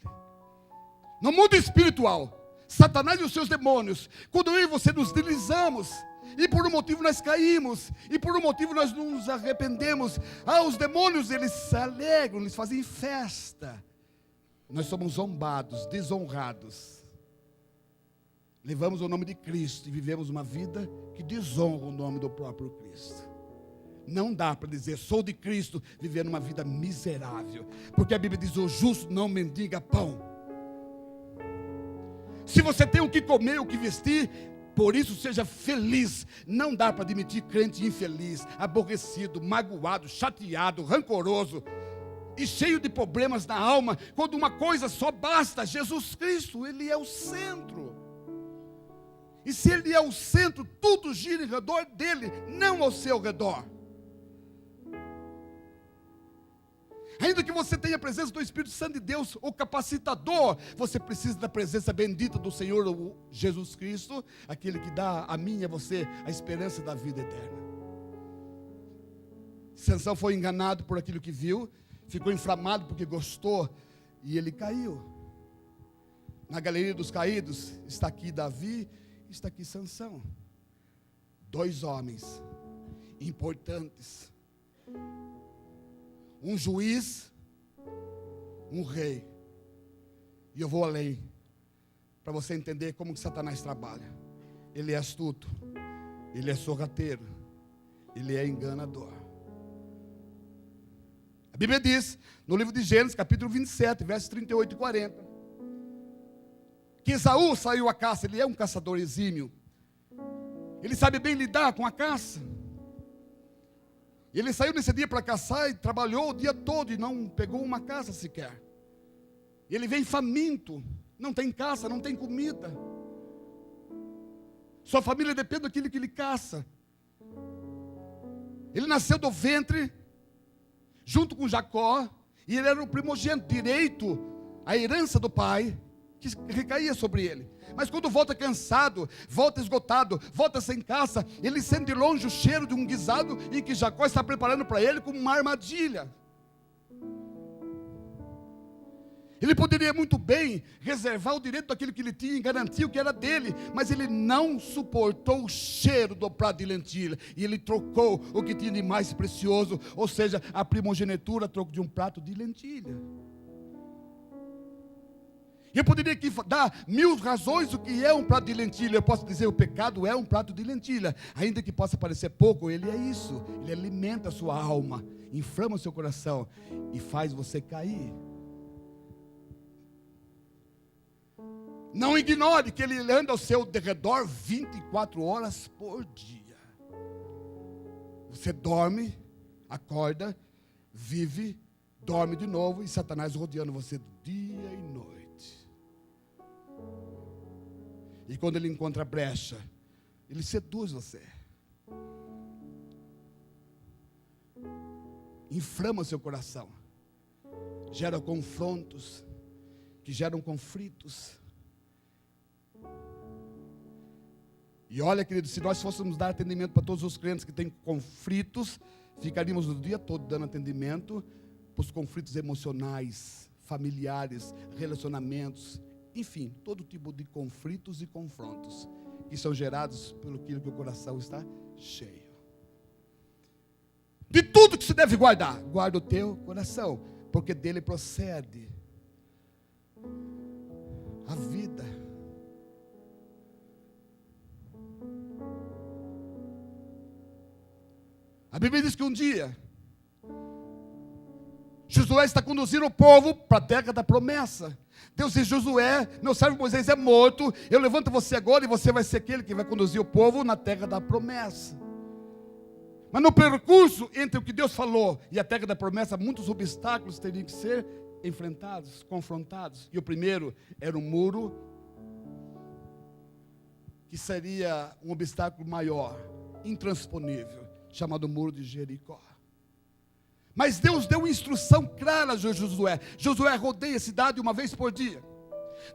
No mundo espiritual, Satanás e os seus demônios, quando eu e você nos deslizamos, e por um motivo nós caímos, e por um motivo nós não nos arrependemos, os demônios, eles se alegram, eles fazem festa. Nós somos zombados, desonrados. Levamos o nome de Cristo e vivemos uma vida que desonra o nome do próprio Cristo. Não dá para dizer sou de Cristo, vivendo uma vida miserável, porque a Bíblia diz: o justo não mendiga pão. Se você tem o que comer, o que vestir, por isso seja feliz. Não dá para admitir crente infeliz, aborrecido, magoado, chateado, rancoroso e cheio de problemas na alma, quando uma coisa só basta: Jesus Cristo. Ele é o centro. E se Ele é o centro, tudo gira em redor dele, não ao seu redor. Ainda que você tenha a presença do Espírito Santo de Deus, o capacitador, você precisa da presença bendita do Senhor Jesus Cristo, aquele que dá a mim e a você a esperança da vida eterna. Sansão foi enganado por aquilo que viu, ficou inflamado porque gostou, e ele caiu. Na galeria dos caídos está aqui Davi, está aqui Sansão. Dois homens importantes. Um juiz, um rei. E eu vou além, para você entender como que Satanás trabalha. Ele é astuto, ele é sorrateiro, ele é enganador. A Bíblia diz, no livro de Gênesis, capítulo 27, versos 38 e 40, que Esaú saiu à caça. Ele é um caçador exímio, ele sabe bem lidar com a caça. Ele saiu nesse dia para caçar e trabalhou o dia todo e não pegou uma caça sequer. Ele vem faminto, não tem caça, não tem comida. Sua família depende daquilo que ele caça. Ele nasceu do ventre, junto com Jacó, e ele era o primogênito, direito à herança do pai, que recaía sobre ele. Mas quando volta cansado, volta esgotado, volta sem caça, ele sente de longe o cheiro de um guisado em que Jacó está preparando para ele como uma armadilha. Ele poderia muito bem reservar o direito daquilo que ele tinha e garantir o que era dele, mas ele não suportou o cheiro do prato de lentilha, e ele trocou o que tinha de mais precioso, ou seja, a primogenitura, troco de um prato de lentilha. Eu poderia aqui dar 1000 razões do que é um prato de lentilha. Eu posso dizer: o pecado é um prato de lentilha. Ainda que possa parecer pouco, ele é isso. Ele alimenta a sua alma, inflama o seu coração e faz você cair. Não ignore que ele anda ao seu derredor 24 horas por dia. Você dorme, acorda, vive, dorme de novo, e Satanás rodeando você dia e noite. E quando ele encontra brecha, ele seduz você, inflama seu coração, gera confrontos, que geram conflitos. E olha, querido, se nós fôssemos dar atendimento para todos os crentes que têm conflitos, ficaríamos o dia todo dando atendimento para os conflitos emocionais, familiares, relacionamentos, enfim, todo tipo de conflitos e confrontos que são gerados pelo que o coração está cheio. De tudo que se deve guardar, guarda o teu coração, porque dele procede a vida. A Bíblia diz que um dia Josué está conduzindo o povo para a terra da promessa. Deus diz: Josué, meu servo Moisés é morto, eu levanto você agora e você vai ser aquele que vai conduzir o povo na terra da promessa. Mas no percurso entre o que Deus falou e a terra da promessa, muitos obstáculos teriam que ser enfrentados, confrontados. E o primeiro era um muro, que seria um obstáculo maior, intransponível, chamado Muro de Jericó. Mas Deus deu instrução clara a Josué: Josué, rodeia a cidade uma vez por dia.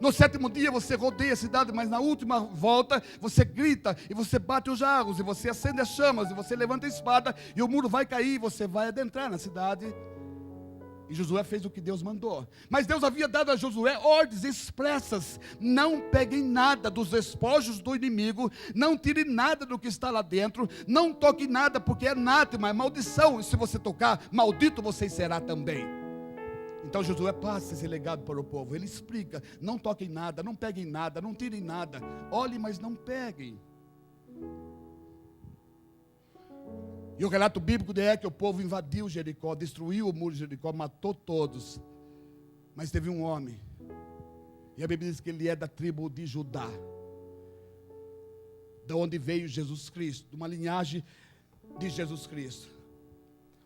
No 7º dia você rodeia a cidade, mas na última volta você grita e você bate os jarros, e você acende as chamas, e você levanta a espada, e o muro vai cair, e você vai adentrar na cidade. E Josué fez o que Deus mandou. Mas Deus havia dado a Josué ordens expressas: não peguem nada dos despojos do inimigo, não tirem nada do que está lá dentro, não toquem nada, porque é anátema, é maldição, e se você tocar, maldito você será também. Então Josué passa esse legado para o povo. Ele explica: não toquem nada, não peguem nada, não tirem nada, olhem, mas não peguem. E o relato bíblico é que o povo invadiu Jericó, destruiu o muro de Jericó, matou todos. Mas teve um homem, e a Bíblia diz que ele é da tribo de Judá, da onde veio Jesus Cristo, de uma linhagem de Jesus Cristo.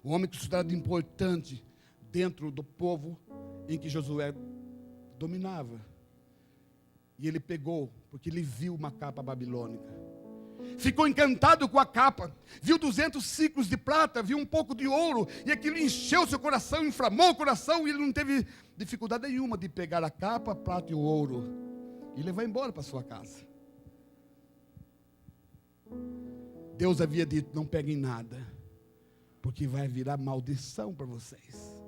Um homem considerado importante dentro do povo em que Josué dominava. E ele pegou, porque ele viu uma capa babilônica. Ficou encantado com a capa, viu 200 ciclos de prata, viu um pouco de ouro, e aquilo encheu seu coração, inflamou o coração, e ele não teve dificuldade nenhuma de pegar a capa, a prata e o ouro, e levar embora para sua casa. Deus havia dito: não peguem nada, porque vai virar maldição para vocês.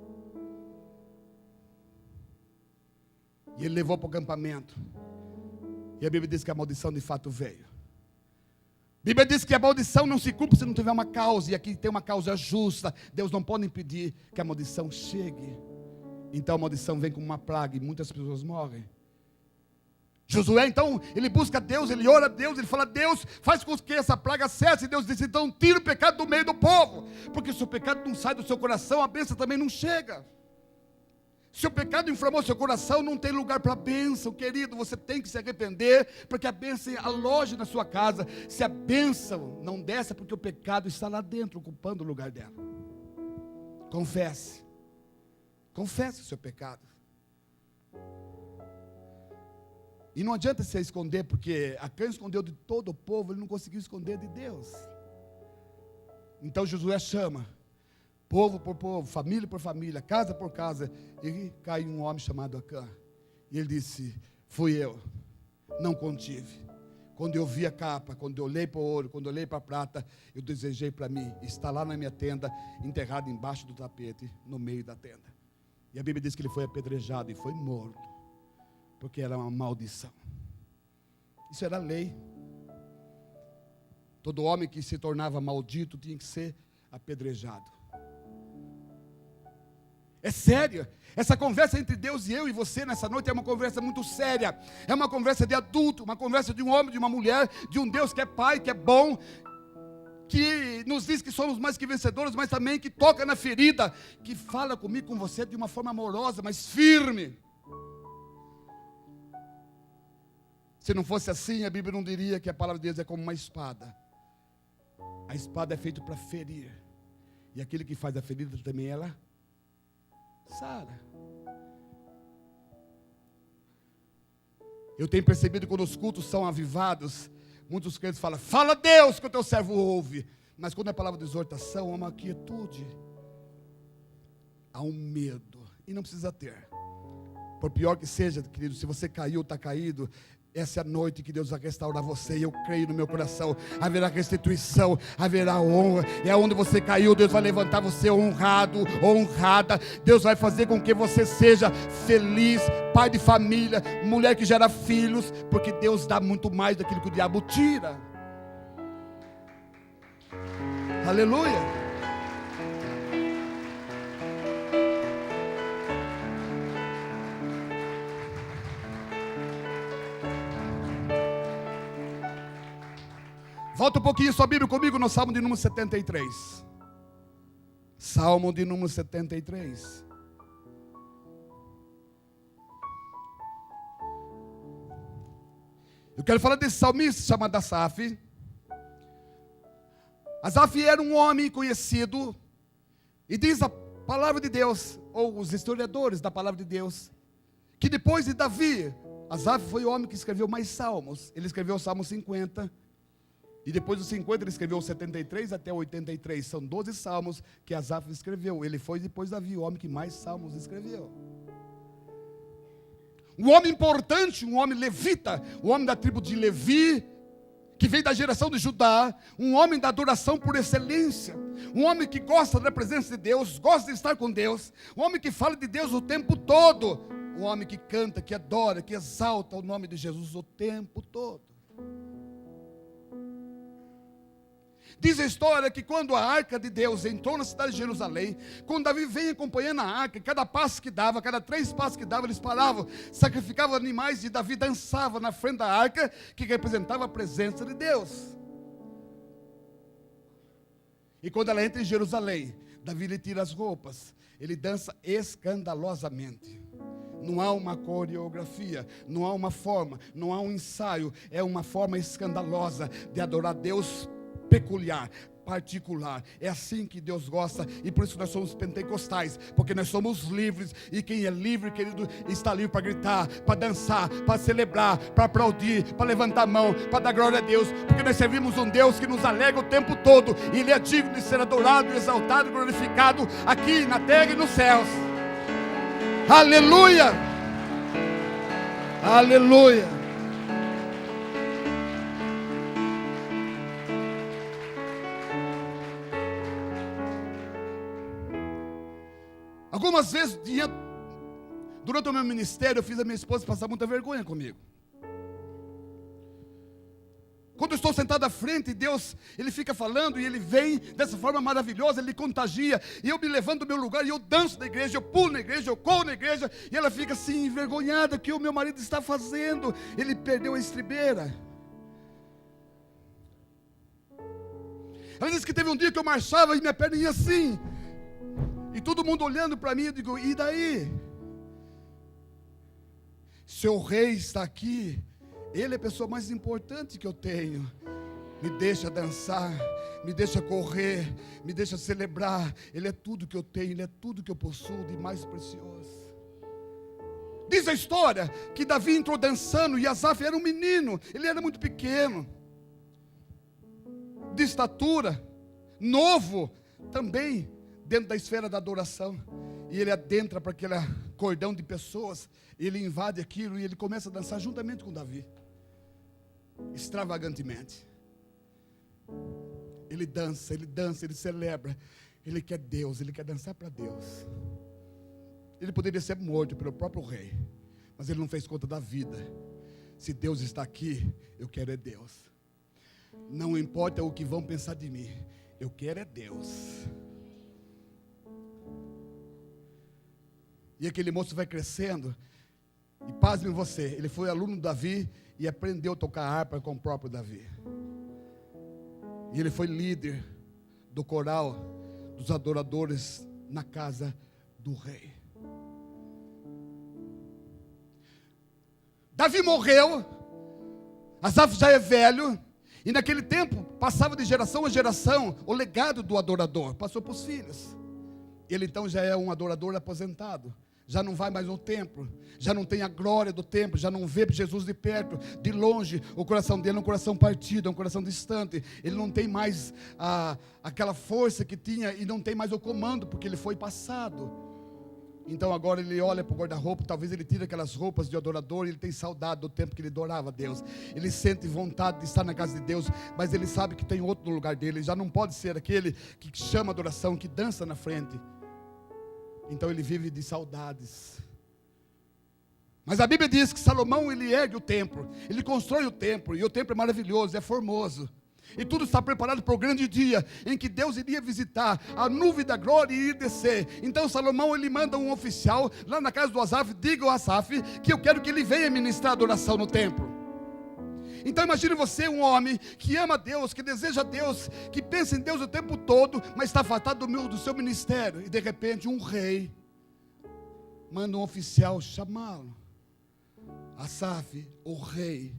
E ele levou para o acampamento, e a Bíblia diz que a maldição de fato veio. A Bíblia diz que a maldição não se cumpre se não tiver uma causa, e aqui tem uma causa justa. Deus não pode impedir que a maldição chegue. Então a maldição vem como uma praga e muitas pessoas morrem. Josué então, ele busca Deus, ele ora a Deus, ele fala: Deus, faz com que essa praga cesse. E Deus diz: então tira o pecado do meio do povo, porque se o pecado não sai do seu coração, a bênção também não chega. Se o pecado inflamou seu coração, não tem lugar para a bênção, querido. Você tem que se arrepender, para que a bênção aloje na sua casa. Se a bênção não desce, é porque o pecado está lá dentro, ocupando o lugar dela. Confesse. Confesse o seu pecado. E não adianta você esconder, porque Acã escondeu de todo o povo, ele não conseguiu esconder de Deus. Então Josué chama, povo por povo, família por família, casa por casa, e caiu um homem chamado Acã. E ele disse: fui eu, não contive. Quando eu vi a capa, quando eu olhei para o ouro, quando eu olhei para a prata, eu desejei para mim, está lá na minha tenda, enterrado embaixo do tapete, no meio da tenda. E a Bíblia diz que ele foi apedrejado e foi morto, porque era uma maldição. Isso era lei. Todo homem que se tornava maldito tinha que ser apedrejado. É sério. Essa conversa entre Deus e eu e você nessa noite é uma conversa muito séria. É uma conversa de adulto, uma conversa de um homem, de uma mulher, de um Deus que é Pai, que é bom, que nos diz que somos mais que vencedores, mas também que toca na ferida, que fala comigo, com você de uma forma amorosa, mas firme. Se não fosse assim, a Bíblia não diria que a palavra de Deus é como uma espada. A espada é feita para ferir, e aquele que faz a ferida também ela sara. Eu tenho percebido quando os cultos são avivados, muitos crentes falam: fala Deus que o teu servo ouve. Mas quando é palavra de exortação, há uma quietude, há um medo, e não precisa ter. Por pior que seja, querido, se você caiu, está caído, essa é a noite que Deus vai restaurar você, e eu creio no meu coração. Haverá restituição, haverá honra. É onde você caiu, Deus vai levantar você honrado, honrada. Deus vai fazer com que você seja feliz, pai de família, mulher que gera filhos, porque Deus dá muito mais daquilo que o diabo tira. Aleluia. Volta um pouquinho sua Bíblia comigo no Salmo de número 73. Salmo de número 73. Eu quero falar desse salmista chamado Asaf. Asaf era um homem conhecido, e diz a palavra de Deus, ou os historiadores da palavra de Deus, que depois de Davi, Asaf foi o homem que escreveu mais salmos. Ele escreveu o Salmo 50, e depois dos 50 ele escreveu o 73 até o 83. São 12 salmos que Asaf escreveu. Ele foi depois de Davi o homem que mais salmos escreveu. Um homem importante, um homem levita, um homem da tribo de Levi, que veio da geração de Judá, um homem da adoração por excelência, um homem que gosta da presença de Deus, gosta de estar com Deus, um homem que fala de Deus o tempo todo, um homem que canta, que adora, que exalta o nome de Jesus o tempo todo. Diz a história que quando a arca de Deus entrou na cidade de Jerusalém, quando Davi vem acompanhando a arca, cada passo que dava, cada 3 passos que dava, eles paravam, sacrificavam animais, e Davi dançava na frente da arca, que representava a presença de Deus. E quando ela entra em Jerusalém, Davi lhe tira as roupas, ele dança escandalosamente. Não há uma coreografia, não há uma forma, não há um ensaio, é uma forma escandalosa de adorar Deus peculiar, particular. É assim que Deus gosta, e por isso nós somos pentecostais, porque nós somos livres, e quem é livre, querido, está livre para gritar, para dançar, para celebrar, para aplaudir, para levantar a mão, para dar glória a Deus, porque nós servimos um Deus que nos alegra o tempo todo, e Ele é digno de ser adorado, exaltado, glorificado aqui na terra e nos céus. Aleluia! Aleluia! Algumas vezes, durante o meu ministério, eu fiz a minha esposa passar muita vergonha comigo. Quando eu estou sentado à frente, Deus, Ele fica falando, e Ele vem dessa forma maravilhosa, Ele contagia, e eu me levanto do meu lugar, e eu danço na igreja, eu pulo na igreja, eu corro na igreja, e ela fica assim, envergonhada, que o meu marido está fazendo. Ele perdeu a estribeira. Ela disse que teve um dia que eu marchava, e minha perna ia assim, e todo mundo olhando para mim, eu digo, e daí? Seu rei está aqui, ele é a pessoa mais importante que eu tenho. Me deixa dançar, me deixa correr, me deixa celebrar. Ele é tudo que eu tenho, Ele é tudo que eu possuo de mais precioso. Diz a história que Davi entrou dançando, e Asaf era um menino, ele era muito pequeno, de estatura, novo também, dentro da esfera da adoração, e ele adentra para aquele cordão de pessoas, ele invade aquilo, e ele começa a dançar juntamente com Davi, extravagantemente. Ele dança, ele celebra, ele quer Deus, ele quer dançar para Deus. Ele poderia ser morto pelo próprio rei, mas ele não fez conta da vida. Se Deus está aqui, eu quero é Deus. Não importa o que vão pensar de mim, eu quero é Deus. E aquele moço vai crescendo, e pasme você, ele foi aluno de Davi, e aprendeu a tocar harpa com o próprio Davi. E ele foi líder do coral dos adoradores na casa do rei. Davi morreu, Asaf já é velho, e naquele tempo passava de geração a geração o legado do adorador, passou para os filhos. Ele então já é um adorador aposentado, já não vai mais no templo, já não tem a glória do templo, já não vê Jesus de perto, de longe. O coração dele é um coração partido, é um coração distante. Ele não tem mais aquela força que tinha, e não tem mais o comando, porque ele foi passado. Então agora ele olha para o guarda-roupa, talvez ele tire aquelas roupas de adorador, e ele tem saudade do tempo que ele adorava a Deus. Ele sente vontade de estar na casa de Deus, mas ele sabe que tem outro no lugar dele. Ele já não pode ser aquele que chama adoração, que dança na frente. Então ele vive de saudades. Mas a Bíblia diz que Salomão, ele ergue o templo, ele constrói o templo, e o templo é maravilhoso, é formoso, e tudo está preparado para o grande dia em que Deus iria visitar, a nuvem da glória iria descer. Então Salomão, ele manda um oficial lá na casa do Asaf, diga ao Asaf que eu quero que ele venha ministrar adoração no templo. Então imagine você, um homem que ama Deus, que deseja Deus, que pensa em Deus o tempo todo, mas está afastado do seu ministério, e de repente um rei manda um oficial chamá-lo. Asaf, o rei,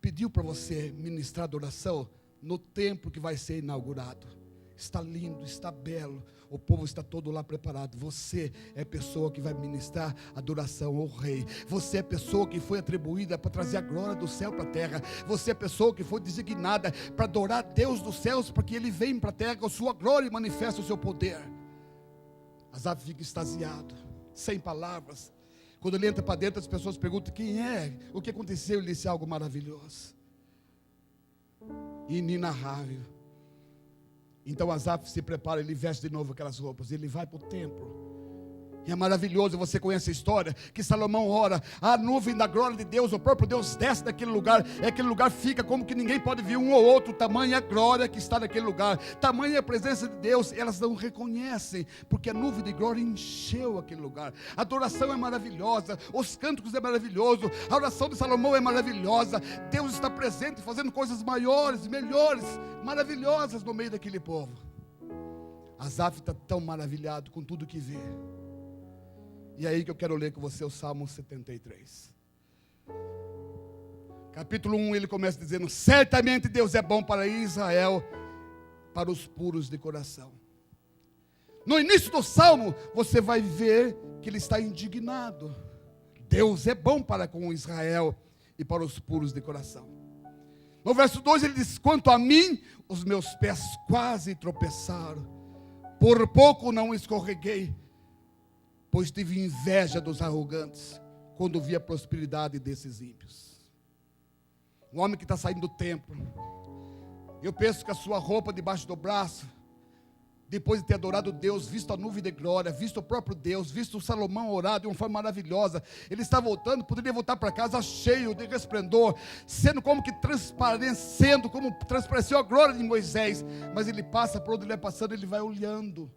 pediu para você ministrar adoração no templo que vai ser inaugurado. Está lindo, está belo, o povo está todo lá preparado. Você é a pessoa que vai ministrar adoração ao Rei. Você é a pessoa que foi atribuída para trazer a glória do céu para a terra. Você é a pessoa que foi designada para adorar a Deus dos céus, porque Ele vem para a terra com a sua glória e manifesta o seu poder. Asaf fica extasiado, sem palavras. Quando ele entra para dentro, as pessoas perguntam: quem é? O que aconteceu? Ele disse algo maravilhoso, inenarrável. Então Asaf se prepara, ele veste de novo aquelas roupas, ele vai para o templo. E é maravilhoso, você conhece a história, que Salomão ora, a nuvem da glória de Deus, o próprio Deus desce daquele lugar, e aquele lugar fica como que ninguém pode ver um ou outro, tamanha a glória que está naquele lugar, tamanha a presença de Deus, elas não reconhecem, porque a nuvem de glória encheu aquele lugar. A adoração é maravilhosa, os cânticos é maravilhoso, a oração de Salomão é maravilhosa, Deus está presente, fazendo coisas maiores, melhores, maravilhosas no meio daquele povo. Asaf está tão maravilhado com tudo que vê. E aí que eu quero ler com você o Salmo 73. Capítulo 1, ele começa dizendo: certamente Deus é bom para Israel, para os puros de coração. No início do Salmo, você vai ver que ele está indignado. Deus é bom para com Israel e para os puros de coração. No verso 2 ele diz: quanto a mim, os meus pés quase tropeçaram, por pouco não escorreguei, pois tive inveja dos arrogantes, quando vi a prosperidade desses ímpios. Um homem que está saindo do templo, eu penso que a sua roupa debaixo do braço, depois de ter adorado Deus, visto a nuvem de glória, visto o próprio Deus, visto o Salomão orar de uma forma maravilhosa, ele está voltando, poderia voltar para casa cheio de resplendor, sendo como que transparecendo, como transpareceu a glória de Moisés, mas ele passa por onde ele vai passando, ele vai olhando,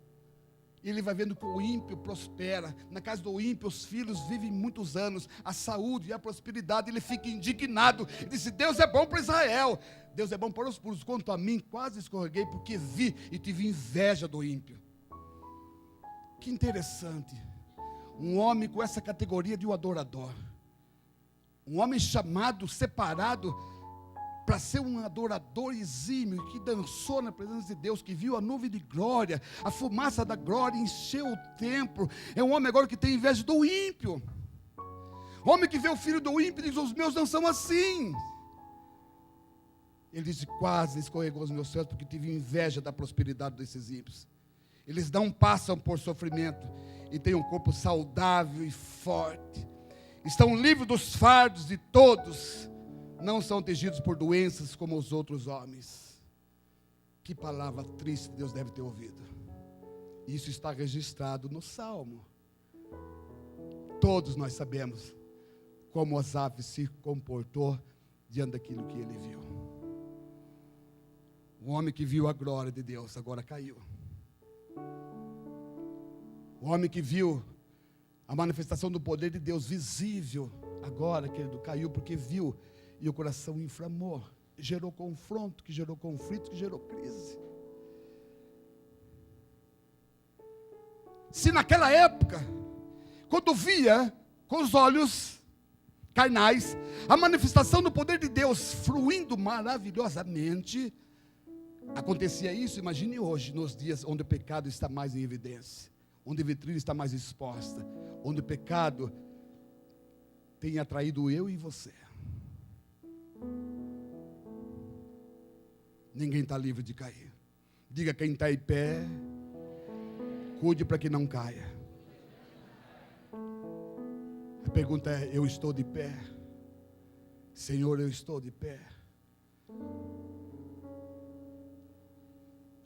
e ele vai vendo que o ímpio prospera. Na casa do ímpio os filhos vivem muitos anos, a saúde e a prosperidade. Ele fica indignado, ele disse: Deus é bom para Israel, Deus é bom para os puros. Quanto a mim, quase escorreguei, porque vi e tive inveja do ímpio. Que interessante, um homem com essa categoria de um adorador, um homem chamado, separado para ser um adorador exímio, que dançou na presença de Deus, que viu a nuvem de glória, a fumaça da glória encheu o templo. É um homem agora que tem inveja do ímpio. Homem que vê o filho do ímpio e diz: os meus não são assim. Ele diz: quase escorregou os meus céus, porque tive inveja da prosperidade desses ímpios. Eles não passam por sofrimento e têm um corpo saudável e forte, estão livres dos fardos de todos, não são atingidos por doenças como os outros homens. Que palavra triste Deus deve ter ouvido. Isso está registrado no Salmo. Todos nós sabemos como Asaf se comportou diante daquilo que ele viu. O homem que viu a glória de Deus agora caiu. O homem que viu a manifestação do poder de Deus visível agora, querido, caiu porque viu. E o coração inflamou, gerou confronto, que gerou conflito, que gerou crise. Se naquela época, quando via com os olhos carnais a manifestação do poder de Deus fluindo maravilhosamente, acontecia isso, imagine hoje, nos dias onde o pecado está mais em evidência, onde a vitrine está mais exposta, onde o pecado tem atraído eu e você. Ninguém está livre de cair. Diga: quem está em pé, cuide para que não caia. A pergunta é: eu estou de pé? Senhor, eu estou de pé.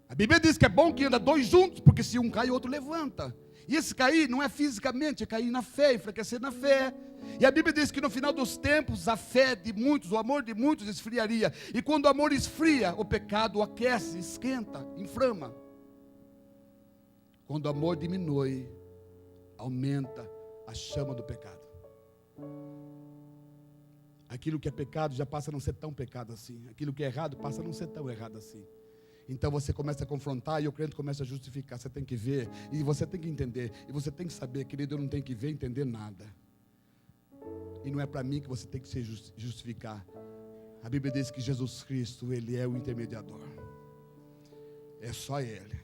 A Bíblia diz que é bom que anda dois juntos, porque se um cai, o outro levanta. E esse cair não é fisicamente, é cair na fé, enfraquecer na fé. E a Bíblia diz que no final dos tempos, a fé de muitos, o amor de muitos esfriaria. E quando o amor esfria, o pecado aquece, esquenta, inflama. Quando o amor diminui, aumenta a chama do pecado. Aquilo que é pecado já passa a não ser tão pecado assim. Aquilo que é errado passa a não ser tão errado assim. Então você começa a confrontar e o crente começa a justificar. Você tem que ver e você tem que entender. E você tem que saber, querido, eu não tenho que ver e entender nada. E não é para mim que você tem que se justificar. A Bíblia diz que Jesus Cristo, Ele é o intermediador. É só Ele.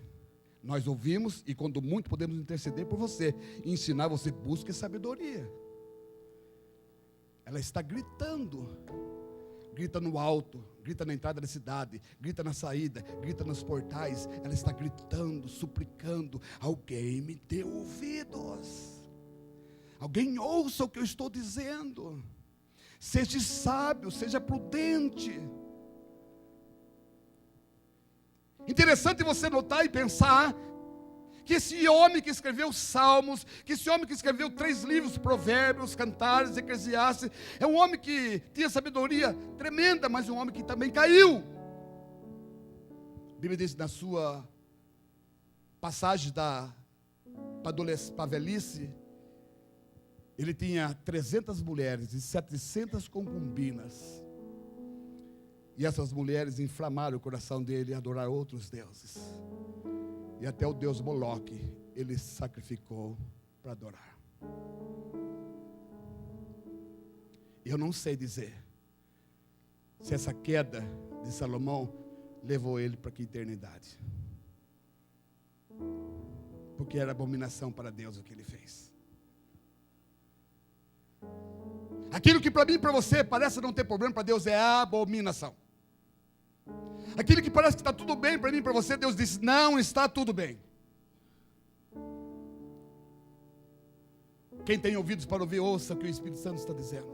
Nós ouvimos e quando muito podemos interceder por você, e ensinar você, busque sabedoria. Ela está gritando. Grita no alto, grita na entrada da cidade, grita na saída, grita nos portais. Ela está gritando, suplicando: alguém me dê ouvidos. Alguém ouça o que eu estou dizendo. Seja sábio, seja prudente. Interessante você notar e pensar que esse homem que escreveu Salmos, que esse homem que escreveu 3 livros, Provérbios, Cantares, Eclesiastes, é um homem que tinha sabedoria tremenda, mas um homem que também caiu. A Bíblia diz na sua passagem para a velhice, ele tinha 300 mulheres e 700 concubinas. E essas mulheres inflamaram o coração dele a adorar outros deuses. E até o deus Moloque ele sacrificou para adorar. Eu não sei dizer se essa queda de Salomão levou ele para que eternidade. Porque era abominação para Deus o que ele fez. Aquilo que para mim e para você parece não ter problema, para Deus é abominação. Aquilo que parece que está tudo bem para mim e para você, Deus diz: não está tudo bem. Quem tem ouvidos para ouvir, ouça o que o Espírito Santo está dizendo.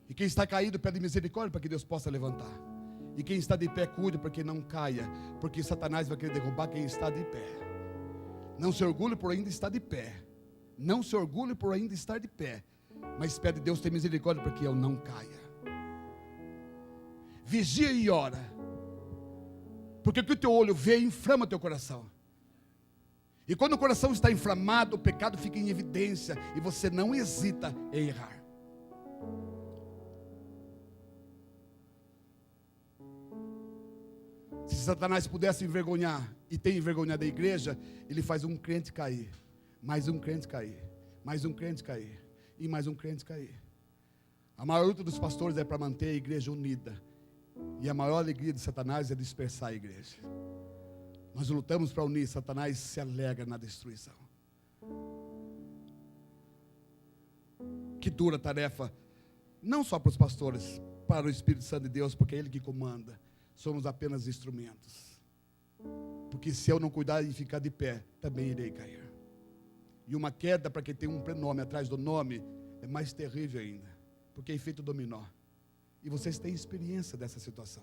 E quem está caído, pede misericórdia para que Deus possa levantar. E quem está de pé, cuide para que não caia, porque Satanás vai querer derrubar quem está de pé. Não se orgulhe por ainda estar de pé. Não se orgulhe por ainda estar de pé, mas pede a Deus ter misericórdia para que eu não caia. Vigia e ora, porque o que o teu olho vê inflama o teu coração. E quando o coração está inflamado, o pecado fica em evidência e você não hesita em errar. Se Satanás pudesse envergonhar e tem envergonhado a igreja, ele faz um crente cair, mais um crente cair, mais um crente cair e mais um crente cair. A maior luta dos pastores é para manter a igreja unida. E a maior alegria de Satanás é dispersar a igreja. Nós lutamos para unir, Satanás se alegra na destruição. Que dura tarefa, não só para os pastores, para o Espírito Santo de Deus, porque é Ele que comanda. Somos apenas instrumentos. Porque se eu não cuidar e ficar de pé, também irei cair. E uma queda para quem tem um prenome atrás do nome é mais terrível ainda, porque é efeito dominó. E vocês têm experiência dessa situação.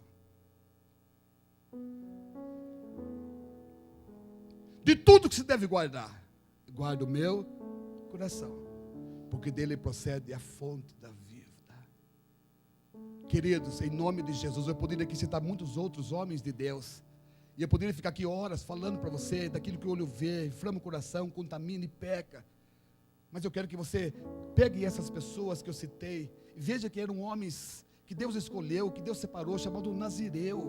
De tudo que se deve guardar, guarda o meu coração, porque dele procede a fonte da vida. Queridos, em nome de Jesus, eu poderia aqui citar muitos outros homens de Deus, e eu poderia ficar aqui horas falando para você daquilo que o olho vê, inflama o coração, contamina e peca. Mas eu quero que você pegue essas pessoas que eu citei, e veja que eram homens que Deus escolheu, que Deus separou, chamado Nazireu.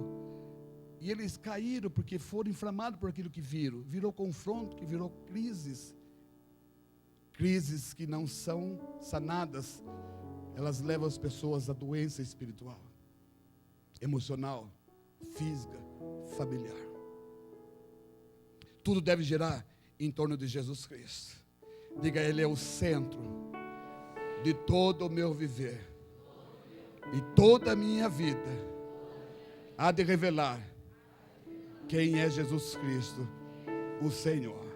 E eles caíram porque foram inflamados por aquilo que viram. Virou confronto, que virou crises. Crises que não são sanadas. Elas levam as pessoas à doença espiritual, emocional, física, familiar. Tudo deve girar em torno de Jesus Cristo. Diga: Ele é o centro de todo o meu viver. E toda a minha vida há de revelar quem é Jesus Cristo, o Senhor.